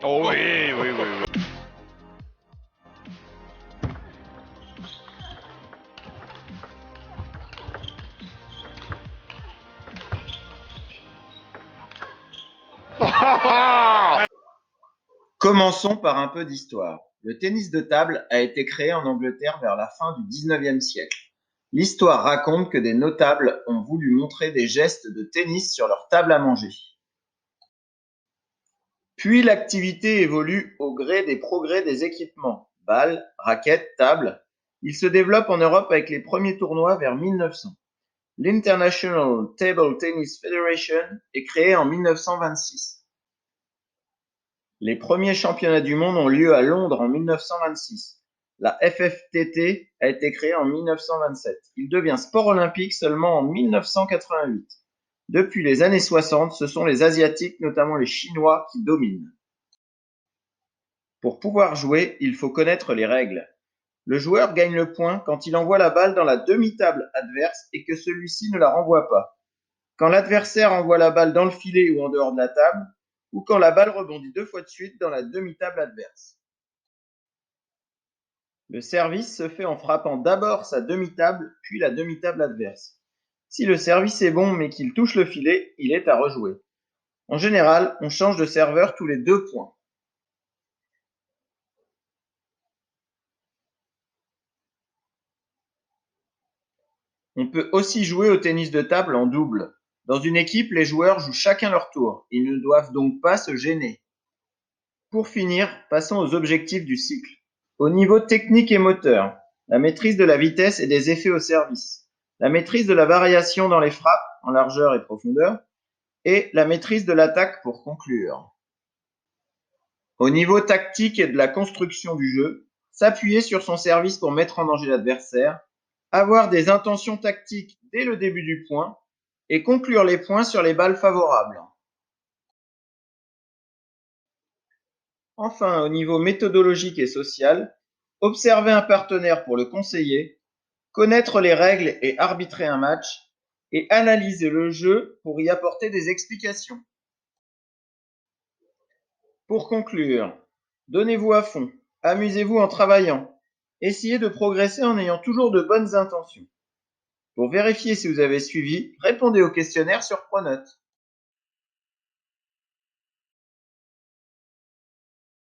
Oh oui, oui, oui, oui. Commençons par un peu d'histoire. Le tennis de table a été créé en Angleterre vers la fin du XIXe siècle. L'histoire raconte que des notables ont voulu montrer des gestes de tennis sur leur table à manger. Puis l'activité évolue au gré des progrès des équipements, balles, raquettes, tables. Il se développe en Europe avec les premiers tournois vers 1900. L'International Table Tennis Federation est créée en 1926. Les premiers championnats du monde ont lieu à Londres en 1926. La FFTT a été créée en 1927. Il devient sport olympique seulement en 1988. Depuis les années 60, ce sont les Asiatiques, notamment les Chinois, qui dominent. Pour pouvoir jouer, il faut connaître les règles. Le joueur gagne le point quand il envoie la balle dans la demi-table adverse et que celui-ci ne la renvoie pas. Quand l'adversaire envoie la balle dans le filet ou en dehors de la table, ou quand la balle rebondit 2 fois de suite dans la demi-table adverse. Le service se fait en frappant d'abord sa demi-table, puis la demi-table adverse. Si le service est bon mais qu'il touche le filet, il est à rejouer. En général, on change de serveur tous les 2 points. On peut aussi jouer au tennis de table en double. Dans une équipe, les joueurs jouent chacun leur tour. Ils ne doivent donc pas se gêner. Pour finir, passons aux objectifs du cycle. Au niveau technique et moteur, la maîtrise de la vitesse et des effets au service, la maîtrise de la variation dans les frappes, en largeur et profondeur, et la maîtrise de l'attaque pour conclure. Au niveau tactique et de la construction du jeu, s'appuyer sur son service pour mettre en danger l'adversaire, avoir des intentions tactiques dès le début du point, et conclure les points sur les balles favorables. Enfin, au niveau méthodologique et social, observer un partenaire pour le conseiller, connaître les règles et arbitrer un match, et analyser le jeu pour y apporter des explications. Pour conclure, donnez-vous à fond, amusez-vous en travaillant, essayez de progresser en ayant toujours de bonnes intentions. Pour vérifier si vous avez suivi, répondez au questionnaire sur Pronote.